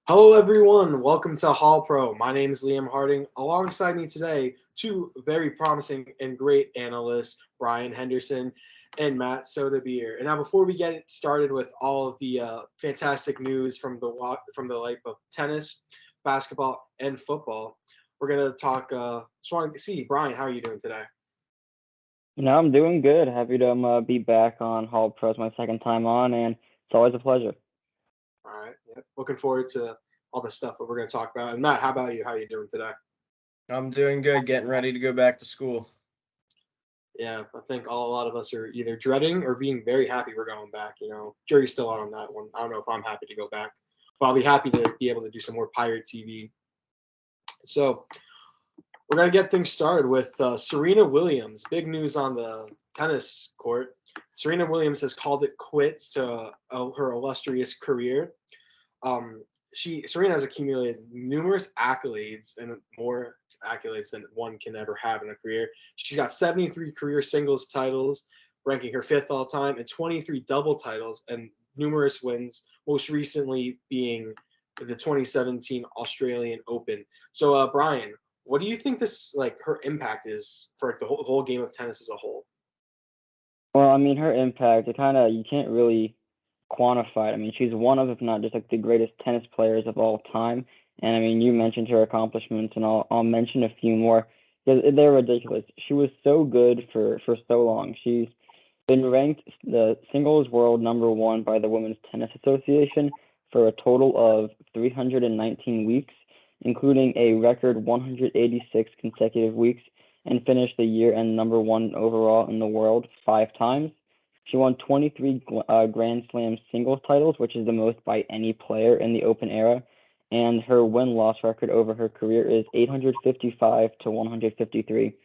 Hello, everyone. Welcome to Hall Pro. My name is Liam Harding. Alongside me today, two very promising and great analysts, Brian Henderson and Matt Soetebeer. And now, before we get started with all of the fantastic news from the life of tennis, basketball, and football, we're gonna talk. Just wanted to see, Brian, how are you doing today? I'm doing good. Happy to be back on Hall Pros my second time on, and it's always a pleasure. All right. Yep. Looking forward to all the stuff that we're gonna talk about. And Matt, how about you? How are you doing today? I'm doing good, getting ready to go back to school. Yeah, I think a lot of us are either dreading or being very happy we're going back. Jury's still out on that one. I don't know if I'm happy to go back, but I'll be happy to be able to do some more Pirate TV. So we're gonna get things started with Serena Williams. Big news on the tennis court. Serena Williams has called it quits to her illustrious career. Um, Serena has accumulated numerous accolades and more accolades than one can ever have in a career. She's got 73 career singles titles, ranking her fifth all time, and 23 double titles and numerous wins. Most recently being the 2017 Australian Open. So, Brian, what do you think this like her impact is for like, the whole game of tennis as a whole? Well, her impact, you can't really quantify it. She's one of, if not just like the greatest tennis players of all time. And you mentioned her accomplishments, and I'll mention a few more because they're ridiculous. She was so good for so long. She's been ranked the singles world number one by the Women's Tennis Association for a total of 319 weeks, including a record 186 consecutive weeks, and finished the year-end number one overall in the world 5 times. She won 23 Grand Slam singles titles, which is the most by any player in the Open era, and her win-loss record over her career is 855 to 153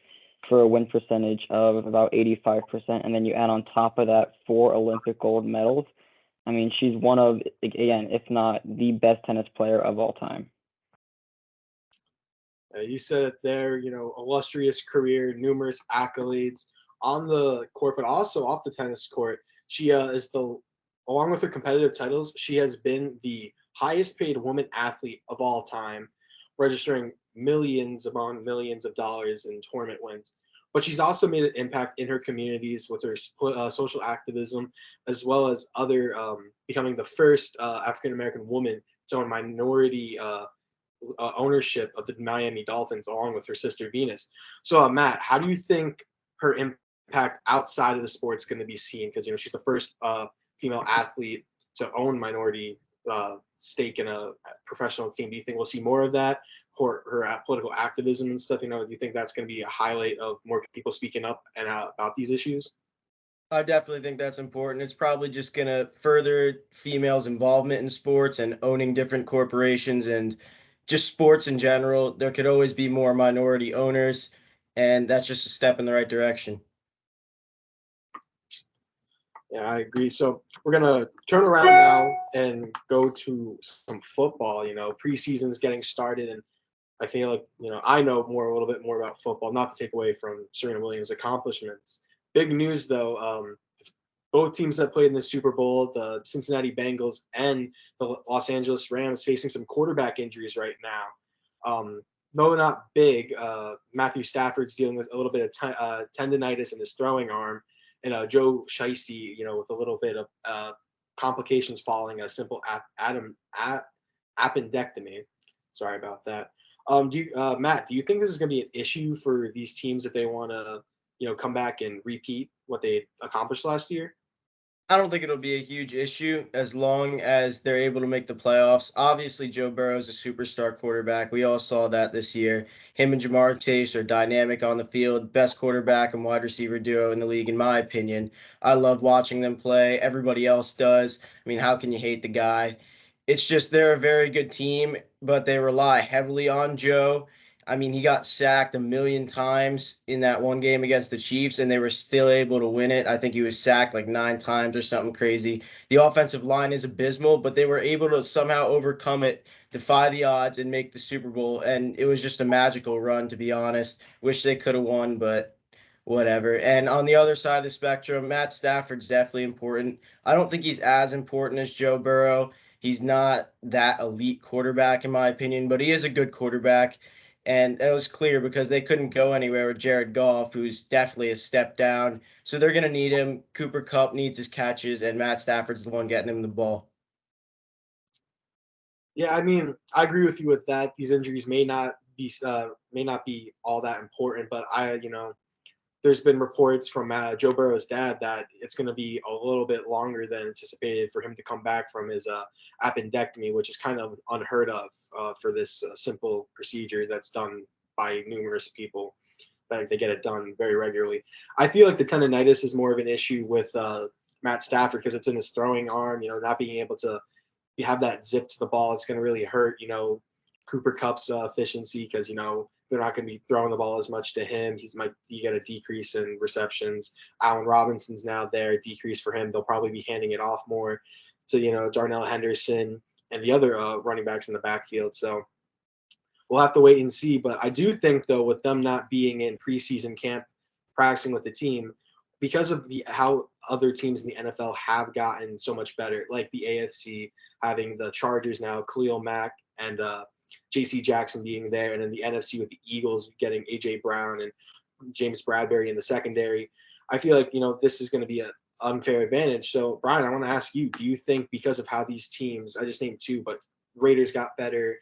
for a win percentage of about 85%. And then you add on top of that 4 Olympic gold medals. She's one of, again, if not the best tennis player of all time. You said it there, illustrious career, numerous accolades on the court, but also off the tennis court. She along with her competitive titles, she has been the highest paid woman athlete of all time, registering millions upon millions of dollars in tournament wins. But she's also made an impact in her communities with her social activism, as well as other becoming the first African American woman to own minority ownership of the Miami Dolphins along with her sister Venus. So, Matt, how do you think her impact outside of the sport's going to be seen? Because she's the first female athlete to own minority stake in a professional team. Do you think we'll see more of that? Or her political activism and stuff. Do you think that's going to be a highlight of more people speaking up and about these issues? I definitely think that's important. It's probably just going to further females' involvement in sports and owning different corporations and just sports in general. There could always be more minority owners, and that's just a step in the right direction. Yeah, I agree. So we're gonna turn around now and go to some football. Preseason's getting started, and I feel like I know a little bit more about football. Not to take away from Serena Williams' accomplishments. Big news though. Both teams that played in the Super Bowl, the Cincinnati Bengals and the Los Angeles Rams, facing some quarterback injuries right now. Though not big, Matthew Stafford's dealing with a little bit of tendonitis in his throwing arm, and Joe Shiesty, with a little bit of complications following a simple appendectomy. Sorry about that. Matt, do you think this is going to be an issue for these teams if they want to, come back and repeat what they accomplished last year? I don't think it'll be a huge issue as long as they're able to make the playoffs. Obviously, Joe Burrow is a superstar quarterback. We all saw that this year. Him and Jamar Chase are dynamic on the field, best quarterback and wide receiver duo in the league, in my opinion. I love watching them play. Everybody else does. How can you hate the guy? It's just they're a very good team, but they rely heavily on Joe. He got sacked a million times in that one game against the Chiefs, and they were still able to win it. I think he was sacked like 9 times or something crazy. The offensive line is abysmal, but they were able to somehow overcome it, defy the odds, and make the Super Bowl. And it was just a magical run, to be honest. Wish they could have won, but whatever. And on the other side of the spectrum, Matt Stafford's definitely important. I don't think he's as important as Joe Burrow. He's not that elite quarterback, in my opinion, but he is a good quarterback. And it was clear because they couldn't go anywhere with Jared Goff, who's definitely a step down. So they're going to need him. Cooper Kupp needs his catches, and Matt Stafford's the one getting him the ball. Yeah, I mean, I agree with you with that. These injuries may not be all that important, but there's been reports from Joe Burrow's dad that it's going to be a little bit longer than anticipated for him to come back from his appendectomy, which is kind of unheard of for this simple procedure that's done by numerous people. They get it done very regularly. I feel like the tendonitis is more of an issue with Matt Stafford because it's in his throwing arm. Not being able to have that zip to the ball, it's going to really hurt. Cooper Kupp's efficiency because they're not going to be throwing the ball as much to him. You get a decrease in receptions. Allen Robinson's now there, decrease for him. They'll probably be handing it off more to Darnell Henderson and the other running backs in the backfield. So we'll have to wait and see. But I do think though, with them not being in preseason camp practicing with the team, because of how other teams in the NFL have gotten so much better, like the AFC having the Chargers now, Khalil Mack and J.C. Jackson being there, and then the NFC with the Eagles getting A.J. Brown and James Bradbury in the secondary. I feel like this is going to be an unfair advantage. So Brian, I want to ask you: do you think because of how these teams, I just named two, but Raiders got better,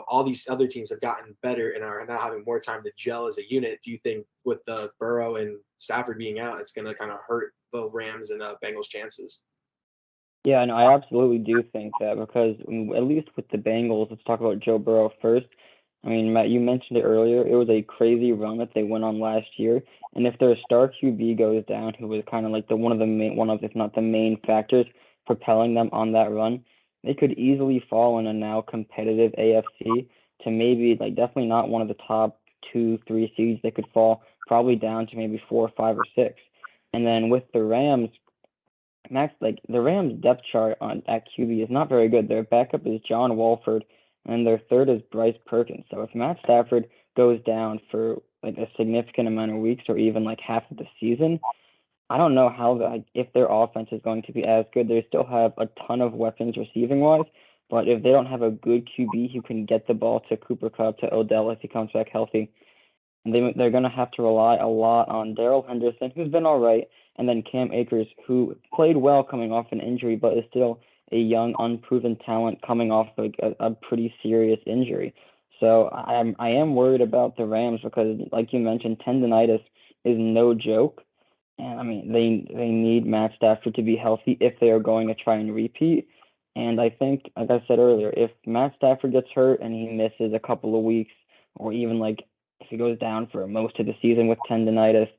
all these other teams have gotten better and are now having more time to gel as a unit. Do you think with the Burrow and Stafford being out, it's going to kind of hurt the Rams and Bengals' chances? Yeah, no, I absolutely do think that because at least with the Bengals, let's talk about Joe Burrow first. I mean, Matt, you mentioned it earlier. It was a crazy run that they went on last year, and if their star QB goes down, who was kind of like one of if not the main factors propelling them on that run, they could easily fall in a now competitive AFC to maybe like definitely not one of the top 2, 3 seeds. They could fall probably down to maybe 4, 5, or 6. And then with the Rams, the Rams depth chart at QB is not very good. Their backup is John Wolford, and their third is Bryce Perkins. So if Matt Stafford goes down for like a significant amount of weeks or even like half of the season, I don't know if their offense is going to be as good. They still have a ton of weapons receiving wise, but if they don't have a good QB who can get the ball to Cooper Kupp, to Odell if he comes back healthy, they're going to have to rely a lot on Darrell Henderson, who's been all right, and then Cam Akers, who played well coming off an injury, but is still a young, unproven talent coming off like a pretty serious injury. So I am worried about the Rams because, like you mentioned, tendonitis is no joke, and I mean they need Matt Stafford to be healthy if they are going to try and repeat. And I think, like I said earlier, if Matt Stafford gets hurt and he misses a couple of weeks, or even like if he goes down for most of the season with tendonitis,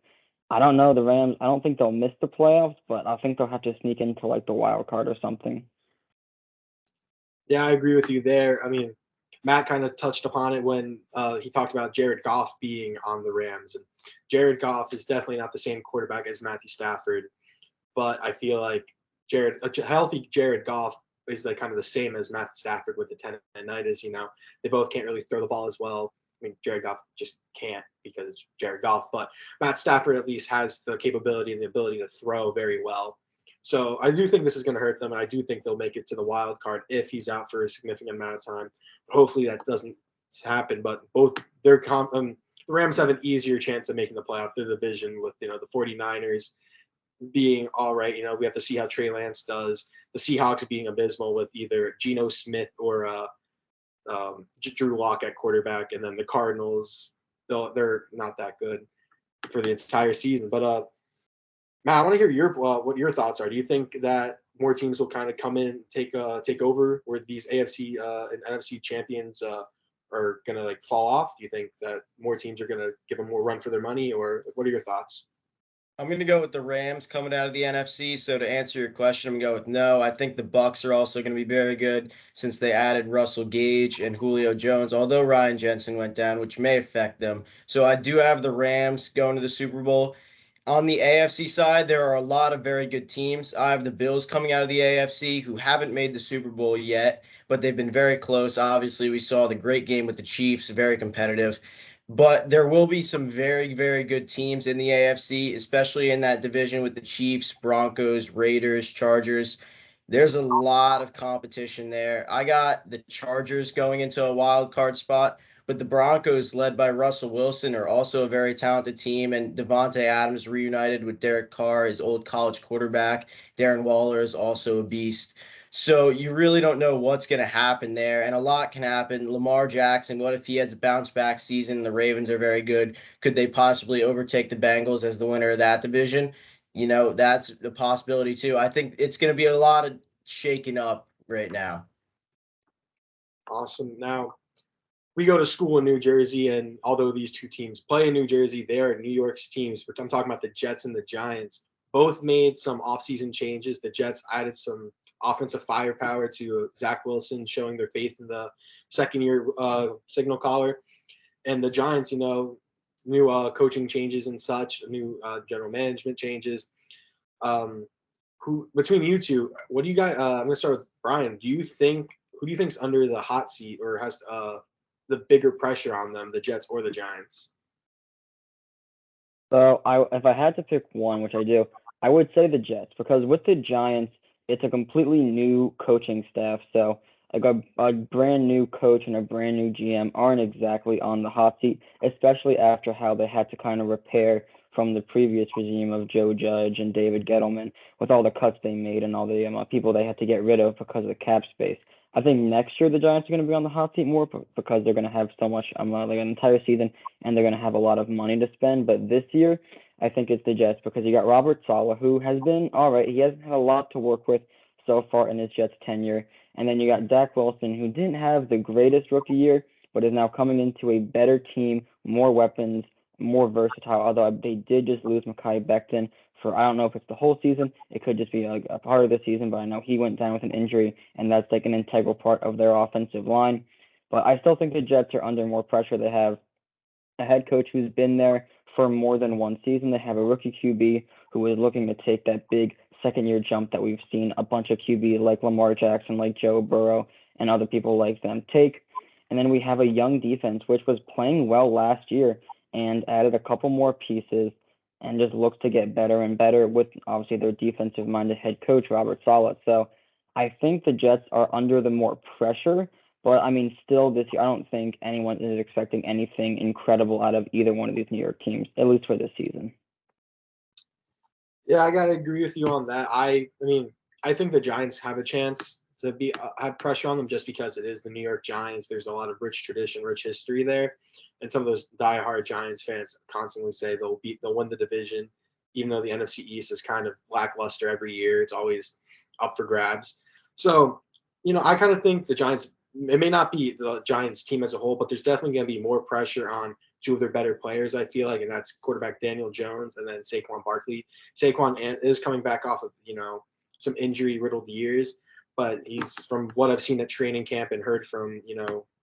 I don't know. The Rams, I don't think they'll miss the playoffs, but I think they'll have to sneak into like the wild card or something. Yeah, I agree with you there. I mean, Matt kind of touched upon it when he talked about Jared Goff being on the Rams. And Jared Goff is definitely not the same quarterback as Matthew Stafford, but I feel like a healthy Jared Goff is like kind of the same as Matt Stafford with the tendonitis. They both can't really throw the ball as well. I mean, Jared Goff just can't because it's Jared Goff, but Matt Stafford at least has the capability and the ability to throw very well. So I do think this is going to hurt them, and I do think they'll make it to the wild card if he's out for a significant amount of time. Hopefully that doesn't happen, but the Rams have an easier chance of making the playoff through the division with the 49ers being all right. We have to see how Trey Lance does. The Seahawks being abysmal with either Geno Smith or Drew Lock at quarterback, and then the Cardinals, they're not that good for the entire season. But Matt, I want to hear what your thoughts are. Do you think that more teams will kind of come in and take over, where these AFC and NFC champions are gonna like fall off? Do you think that more teams are gonna give them more run for their money, or what are your thoughts? I'm going to go with the Rams coming out of the NFC. So to answer your question, I'm going to go with no. I think the Bucks are also going to be very good since they added Russell Gage and Julio Jones, although Ryan Jensen went down, which may affect them. So I do have the Rams going to the Super Bowl. On the AFC side, there are a lot of very good teams. I have the Bills coming out of the AFC who haven't made the Super Bowl yet, but they've been very close. Obviously, we saw the great game with the Chiefs, very competitive. But there will be some very, very good teams in the AFC, especially in that division with the Chiefs, Broncos, Raiders, Chargers. There's a lot of competition there. I got the Chargers going into a wild card spot, but the Broncos, led by Russell Wilson, are also a very talented team. And Devontae Adams reunited with Derek Carr, his old college quarterback. Darren Waller is also a beast. So you really don't know what's going to happen there, and a lot can happen. Lamar Jackson, what if he has a bounce back season? The Ravens are very good. Could they possibly overtake the Bengals as the winner of that division? That's a possibility too. I think it's going to be a lot of shaking up right now. Awesome. Now, we go to school in New Jersey, and although these two teams play in New Jersey, they are New York's teams. But I'm talking about the Jets and the Giants. Both made some offseason changes. The Jets added some offensive firepower to Zach Wilson, showing their faith in the second-year signal caller. And the Giants, new coaching changes and such, new general management changes. Who between you two, what do you guys? I'm gonna start with Brian. Who do you think's under the hot seat or has the bigger pressure on them, the Jets or the Giants? So if I had to pick one, which I do, I would say the Jets, because with the Giants, it's a completely new coaching staff. So like a brand new coach and a brand new GM aren't exactly on the hot seat, especially after how they had to kind of repair from the previous regime of Joe Judge and David Gettleman with all the cuts they made and all the people they had to get rid of because of the cap space. I think next year the Giants are going to be on the hot seat more because they're going to have so much, like an entire season, and they're going to have a lot of money to spend. But this year, I think it's the Jets because you got Robert Saleh, who has been all right. He hasn't had a lot to work with so far in his Jets tenure. And then you got Dak Wilson, who didn't have the greatest rookie year, but is now coming into a better team, more weapons, more versatile. Although they did just lose Mekhi Becton for, I don't know if it's the whole season. It could just be like a part of the season, but I know he went down with an injury, and that's like an integral part of their offensive line. But I still think the Jets are under more pressure. They have a head coach who's been there for more than one season. They have a rookie QB who is looking to take that big second-year jump that we've seen a bunch of QB like Lamar Jackson, like Joe Burrow, and other people like them take. And then we have a young defense, which was playing well last year and added a couple more pieces and just looks to get better and better with obviously their defensive-minded head coach, Robert Saleh. So I think the Jets are under the more pressure, but I mean, still this year, I don't think anyone is expecting anything incredible out of either one of these New York teams, at least for this season. Yeah, I gotta agree with you on that. I mean, I think the Giants have a chance to be have pressure on them just because it is the New York Giants. There's a lot of rich tradition, rich history there, and some of those diehard Giants fans constantly say they'll win the division, even though the NFC East is kind of lackluster every year. It's always up for grabs. So, I kind of think the Giants. It may not be the Giants team as a whole, but there's definitely going to be more pressure on two of their better players. I feel like, and that's quarterback Daniel Jones and then Saquon Barkley. Saquon is coming back off of some injury riddled years, but he's, from what I've seen at training camp and heard from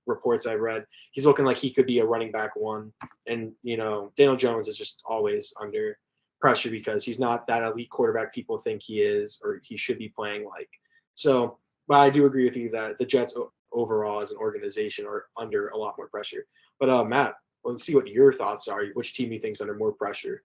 reports I've read, he's looking like he could be a running back one. And Daniel Jones is just always under pressure because he's not that elite quarterback people think he is or he should be playing like. So, but I do agree with you that the Jets overall as an organization are under a lot more pressure. But Matt, let's see what your thoughts are. Which team you think's under more pressure?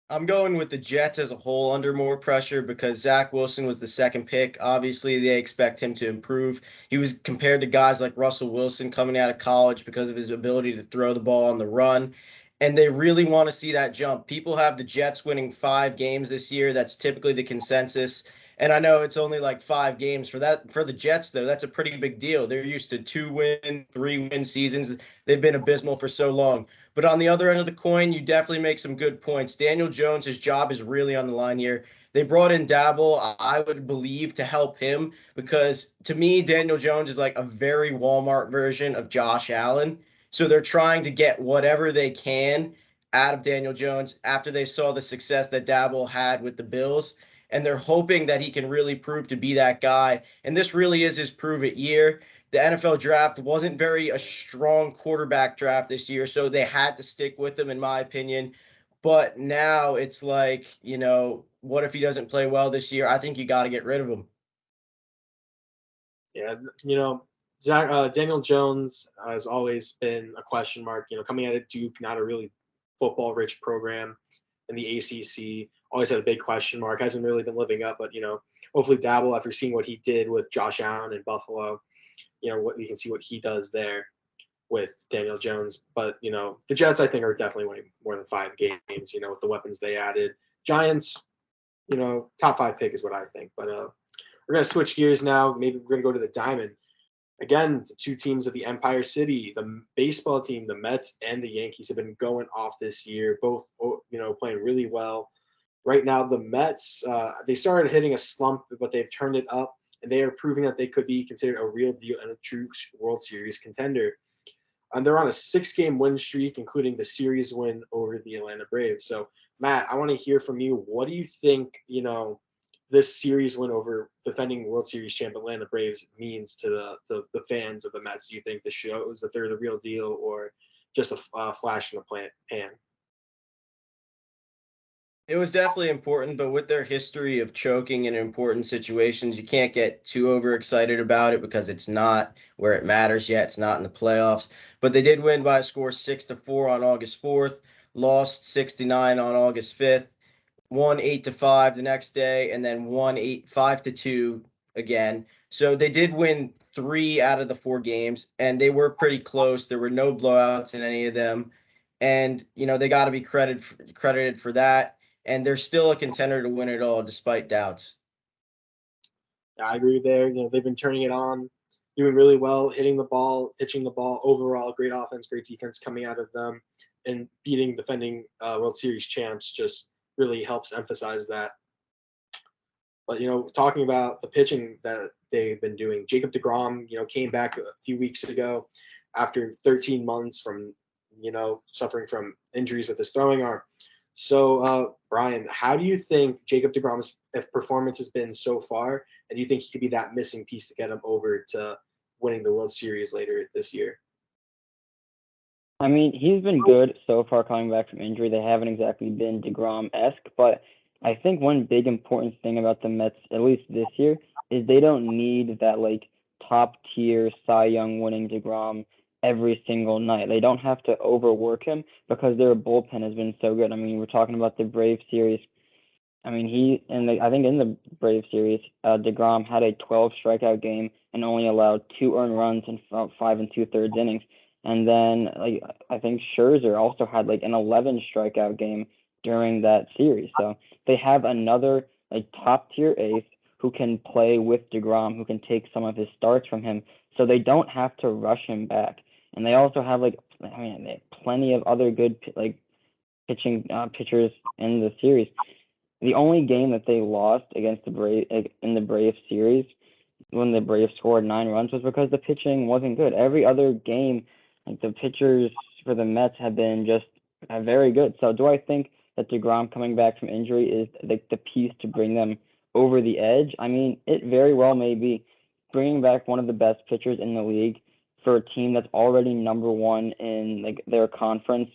I'm going with the Jets as a whole under more pressure because Zach Wilson was the second pick. Obviously, they expect him to improve. He was compared to guys like Russell Wilson coming out of college because of his ability to throw the ball on the run. And they really want to see that jump. People have the Jets winning 5 games this year. That's typically the consensus. And I know it's only like 5 games for the Jets, though. That's a pretty big deal. They're used to 2-win, 3-win seasons. They've been abysmal for so long. But on the other end of the coin, you definitely make some good points. Daniel Jones, his job is really on the line here. They brought in Dabble, I would believe, to help him because to me, Daniel Jones is like a very Walmart version of Josh Allen. So they're trying to get whatever they can out of Daniel Jones after they saw the success that Dabble had with the Bills. And they're hoping that he can really prove to be that guy. And this really is his prove it year. The NFL draft wasn't very a strong quarterback draft this year, so they had to stick with him, in my opinion. But now it's like, what if he doesn't play well this year? I think you got to get rid of him. Yeah, Daniel Jones has always been a question mark. Coming out of Duke, not a really football-rich program in the ACC. always had a big question mark. Hasn't really been living up, but hopefully Dabble after seeing what he did with Josh Allen in Buffalo. What we can see what he does there with Daniel Jones. But the Jets I think are definitely winning more than 5 games. With the weapons they added. Giants, top 5 pick is what I think. But we're gonna switch gears now. Maybe we're gonna go to the Diamond. Again, the 2 teams of the Empire City, the baseball team, the Mets and the Yankees have been going off this year, both playing really well. Right now, the Mets, they started hitting a slump, but they've turned it up, and they are proving that they could be considered a real deal and a true World Series contender. And they're on a 6-game win streak, including the series win over the Atlanta Braves. So, Matt, I want to hear from you. What do you think, this series win over defending World Series champ Atlanta Braves means to the fans of the Mets? Do you think this shows that they're the real deal or just a flash in the pan? It was definitely important, but with their history of choking in important situations, you can't get too overexcited about it because it's not where it matters yet. It's not in the playoffs. But they did win by a score 6-4 on August 4th, lost 6-9 on August 5th, won 8-5 the next day, and then won 5-2 again. So they did win 3 out of the 4 games, and they were pretty close. There were no blowouts in any of them. And, they got to be credited for that, and they're still a contender to win it all despite doubts. Yeah, I agree there. They've been turning it on, doing really well, hitting the ball, pitching the ball. Overall, great offense, great defense coming out of them, and beating defending World Series champs just really helps emphasize that. But talking about the pitching that they've been doing, Jacob deGrom, came back a few weeks ago after 13 months from suffering from injuries with his throwing arm. So, Brian, how do you think Jacob deGrom's performance has been so far, and do you think he could be that missing piece to get him over to winning the World Series later this year? I mean, he's been good so far coming back from injury. They haven't exactly been DeGrom-esque, but I think one big important thing about the Mets, at least this year, is they don't need that top tier Cy Young winning DeGrom every single night. They don't have to overwork him because their bullpen has been so good. I mean, we're talking about the Brave series. I mean, I think in the Brave series, DeGrom had a 12 strikeout game and only allowed 2 earned runs in 5 2/3 innings. And then I think Scherzer also had an 11 strikeout game during that series. So they have another top tier ace who can play with DeGrom, who can take some of his starts from him. So they don't have to rush him back. And they also have they have plenty of other good pitching pitchers in the series. The only game that they lost against the in the Braves series when the Braves scored 9 runs was because the pitching wasn't good. Every other game, the pitchers for the Mets have been just very good. So do I think that DeGrom coming back from injury is the piece to bring them over the edge? I mean, it very well may be. Bringing back one of the best pitchers in the league for a team that's already number 1 in their conference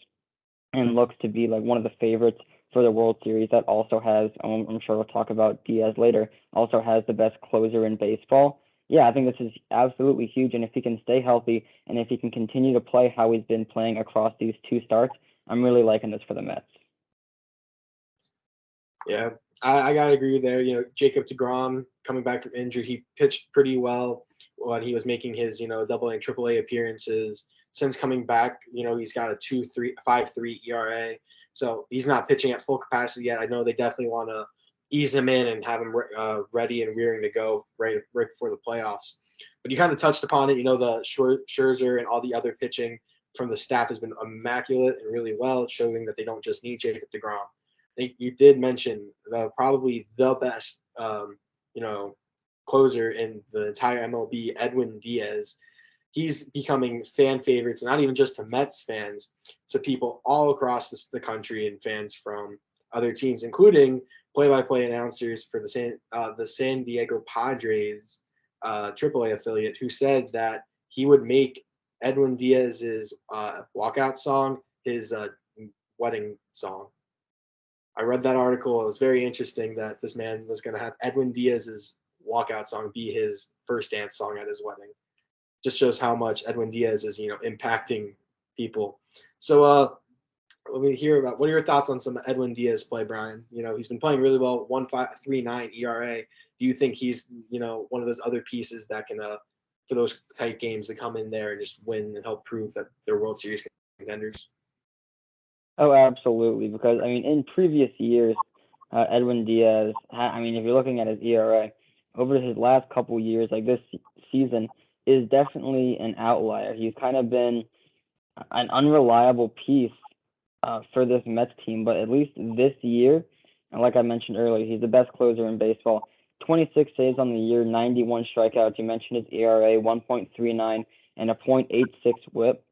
and looks to be one of the favorites for the World Series, that also has, I'm sure we'll talk about Diaz later, also has the best closer in baseball. Yeah, I think this is absolutely huge, and if he can stay healthy and if he can continue to play how he's been playing across these 2 starts, I'm really liking this for the Mets. Yeah, I gotta agree there. Jacob deGrom coming back from injury, he pitched pretty well when he was making his Double A and Triple A appearances. Since coming back, he's got a 2.5.3 ERA, so he's not pitching at full capacity yet. I know they definitely want to ease him in and have him ready and rearing to go right before the playoffs. But you kind of touched upon it. The Scherzer and all the other pitching from the staff has been immaculate and really well, showing that they don't just need Jacob deGrom. You did mention probably the best, closer in the entire MLB, Edwin Diaz. He's becoming fan favorites, not even just to Mets fans, to people all across the country and fans from other teams, including play-by-play announcers for the San Diego Padres AAA affiliate, who said that he would make Edwin Diaz's walkout song his wedding song. I read that article. It was very interesting that this man was going to have Edwin Diaz's walkout song be his first dance song at his wedding. Just shows how much Edwin Diaz is, impacting people. So, let me hear about what are your thoughts on some Edwin Diaz play, Brian? He's been playing really well, 1.539 ERA. Do you think he's one of those other pieces that can for those tight games to come in there and just win and help prove that they're World Series contenders? Oh, absolutely. Because I mean, in previous years, Edwin Diaz. I mean, if you're looking at his ERA over his last couple years, like this season, is definitely an outlier. He's kind of been an unreliable piece for this Mets team, but at least this year, and like I mentioned earlier, he's the best closer in baseball. 26 saves on the year, 91 strikeouts. You mentioned his ERA, 1.39, and a .86 WHIP.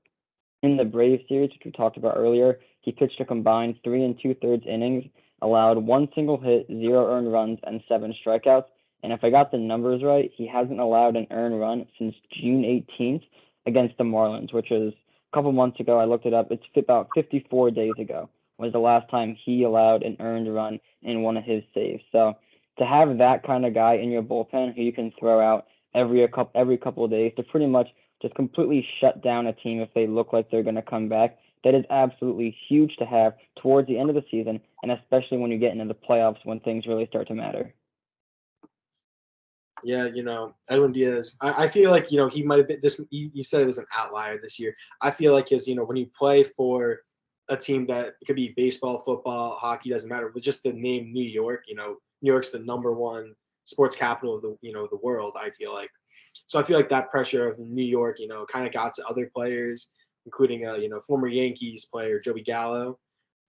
In the Braves series, which we talked about earlier, he pitched a combined 3 2/3 innings, allowed one single hit, 0 earned runs, and 7 strikeouts. And if I got the numbers right, he hasn't allowed an earned run since June 18th against the Marlins, which was a couple months ago. I looked it up. It's about 54 days ago was the last time he allowed an earned run in one of his saves. So to have that kind of guy in your bullpen who you can throw out every couple of days to pretty much just completely shut down a team if they look like they're going to come back. That is absolutely huge to have towards the end of the season, and especially when you get into the playoffs when things really start to matter. Yeah, Edwin Diaz. I feel like he might have been this. You said it was an outlier this year. I feel like when you play for a team that it could be baseball, football, hockey, doesn't matter, but just the name New York. New York's the number one sports capital of the world. I feel like. So I feel like that pressure of New York, kind of got to other players, including former Yankees player Joey Gallo.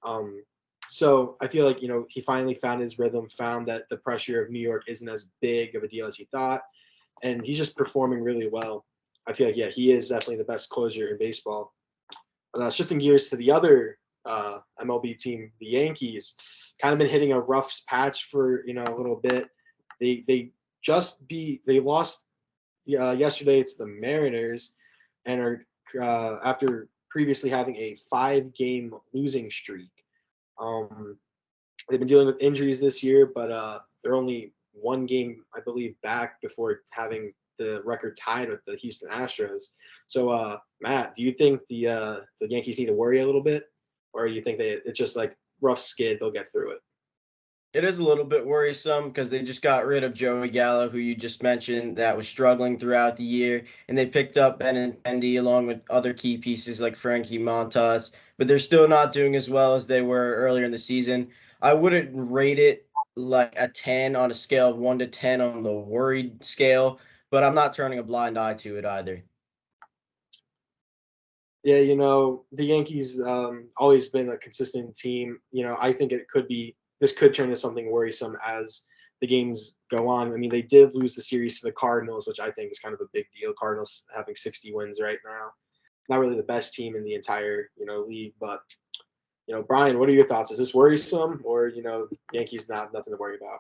Um, so I feel like he finally found his rhythm, found that the pressure of New York isn't as big of a deal as he thought, and he's just performing really well. I feel like he is definitely the best closer in baseball. Shifting gears to the other MLB team, the Yankees, kind of been hitting a rough patch for a little bit. They lost yesterday to the Mariners, and are after previously having a 5-game losing streak. Um, they've been dealing with injuries this year, but they're only one game, I believe, back before having the record tied with the Houston Astros. So, Matt, do you think the Yankees need to worry a little bit, or you think it's just like rough skid, they'll get through it? It is a little bit worrisome because they just got rid of Joey Gallo, who you just mentioned, that was struggling throughout the year, and they picked up Benintendi along with other key pieces like Frankie Montas, but they're still not doing as well as they were earlier in the season. I wouldn't rate it like a 10 on a scale of 1 to 10 on the worried scale, but I'm not turning a blind eye to it either. Yeah, the Yankees always been a consistent team. I think this could turn into something worrisome as the games go on. I mean, they did lose the series to the Cardinals, which I think is kind of a big deal. Cardinals having 60 wins right now. Not really the best team in the entire, league, but Brian, what are your thoughts? Is this worrisome, or Yankees nothing to worry about?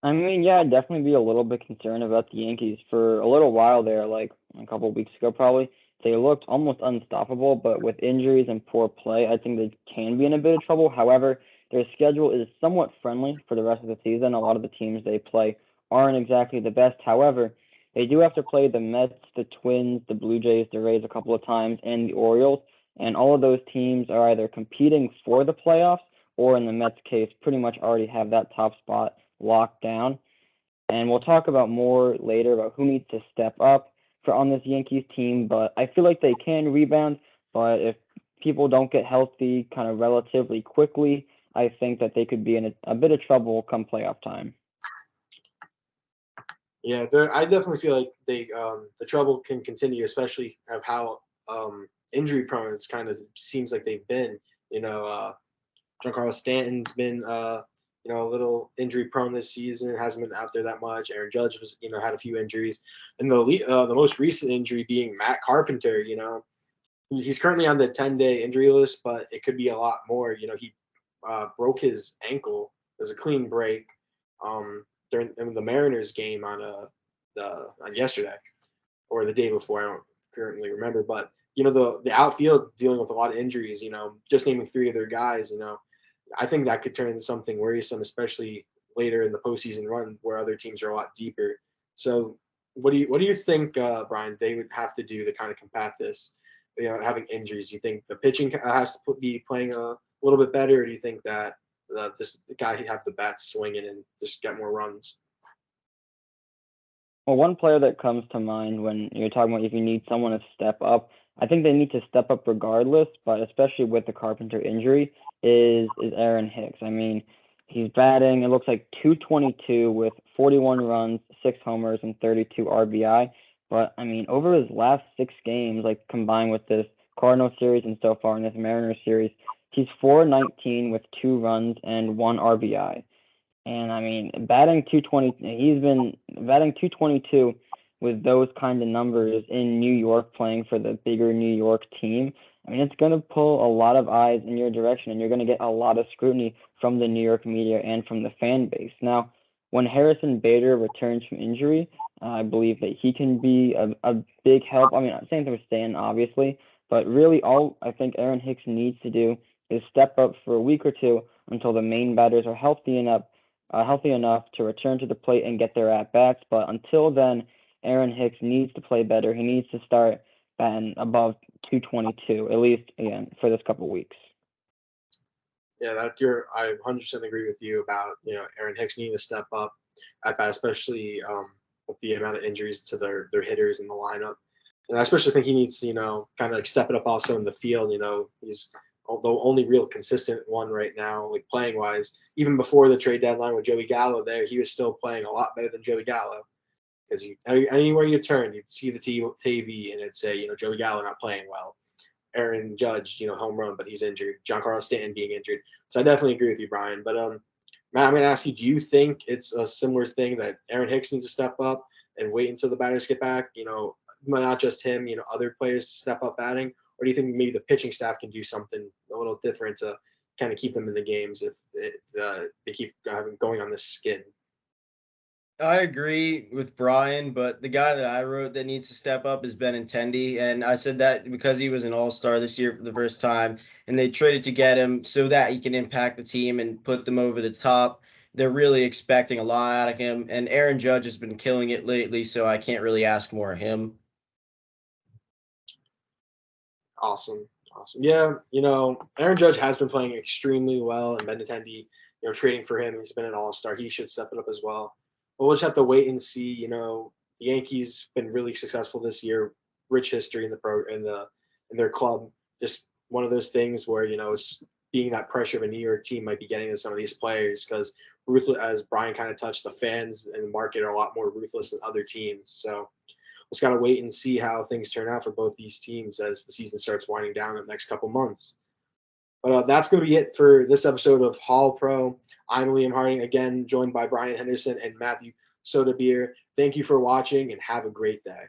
I mean, yeah, I'd definitely be a little bit concerned about the Yankees for a little while there, like a couple of weeks ago, probably. They looked almost unstoppable, but with injuries and poor play, I think they can be in a bit of trouble. However, their schedule is somewhat friendly for the rest of the season. A lot of the teams they play aren't exactly the best. However, they do have to play the Mets, the Twins, the Blue Jays, the Rays a couple of times, and the Orioles. And all of those teams are either competing for the playoffs or, in the Mets' case, pretty much already have that top spot locked down. And we'll talk about more later about who needs to step up for on this Yankees team. But I feel like they can rebound. But if people don't get healthy kind of relatively quickly, I think that they could be in a bit of trouble come playoff time. Yeah, I definitely feel like the trouble can continue, especially of how injury prone it's kind of seems like they've been. Giancarlo Stanton's been a little injury prone this season. Hasn't been out there that much. Aaron Judge was had a few injuries, and the most recent injury being Matt Carpenter. He's currently on the 10-day injury list, but it could be a lot more. He broke his ankle. It was a clean break during the Mariners game on yesterday or the day before. I don't currently remember, but the outfield dealing with a lot of injuries. Just naming three of their guys. I think that could turn into something worrisome, especially later in the postseason run where other teams are a lot deeper. So, what do you think, Brian? They would have to do to kind of combat this, having injuries? Do you think the pitching has to be playing a little bit better, or do you think that this guy have the bats swinging and just get more runs? Well, one player that comes to mind when you're talking about if you need someone to step up, I think they need to step up regardless, but especially with the Carpenter injury, is Aaron Hicks. I mean, he's batting, it looks like 222 with 41 runs, 6 homers, and 32 RBI. But I mean, over his last 6 games, like combined with this Cardinal series and so far in this Mariners series, he's 419 with 2 runs and 1 RBI. And I mean, batting 220, he's been batting 222 with those kind of numbers in New York, playing for the bigger New York team. I mean, it's going to pull a lot of eyes in your direction, and you're going to get a lot of scrutiny from the New York media and from the fan base. Now, when Harrison Bader returns from injury, I believe that he can be a big help. I mean, I'm saying to Stan, obviously, but really all I think Aaron Hicks needs to do is step up for a week or two until the main batters are healthy enough to return to the plate and get their at-bats. But until then, Aaron Hicks needs to play better. He needs to start batting above 222, at least, again, for this couple weeks. Yeah, I 100% agree with you about Aaron Hicks needing to step up at bat, especially with the amount of injuries to their hitters in the lineup. And I especially think he needs to kind of like step it up also in the field. He's although only real consistent one right now, like playing wise. Even before the trade deadline with Joey Gallo, he was still playing a lot better than Joey Gallo. Because anywhere you turn, you'd see the TV and it'd say Joey Gallo not playing well. Aaron Judge, home run, but he's injured. Giancarlo Stanton being injured. So I definitely agree with you, Brian. But Matt, I'm going to ask you: do you think it's a similar thing that Aaron Hicks needs to step up and wait until the batters get back? Not just him. Other players to step up batting, or do you think maybe the pitching staff can do something a little different to kind of keep them in the games if they keep going on this skid? I agree with Brian, but the guy that I wrote that needs to step up is Benintendi. And I said that because he was an all-star this year for the first time, and they traded to get him so that he can impact the team and put them over the top. They're really expecting a lot out of him, and Aaron Judge has been killing it lately, so I can't really ask more of him. Awesome. Yeah, Aaron Judge has been playing extremely well, and Benintendi, trading for him, he's been an all-star. He should step it up as well. But we'll just have to wait and see. The Yankees been really successful this year, rich history in their club. Just one of those things where it's being that pressure of a New York team might be getting to some of these players because ruthless, as Brian kind of touched, the fans and the market are a lot more ruthless than other teams. So just got to wait and see how things turn out for both these teams as the season starts winding down in the next couple months. But that's going to be it for this episode of Hall Pro. I'm Liam Harding, again, joined by Brian Henderson and Matthew Soetebeer. Thank you for watching and have a great day.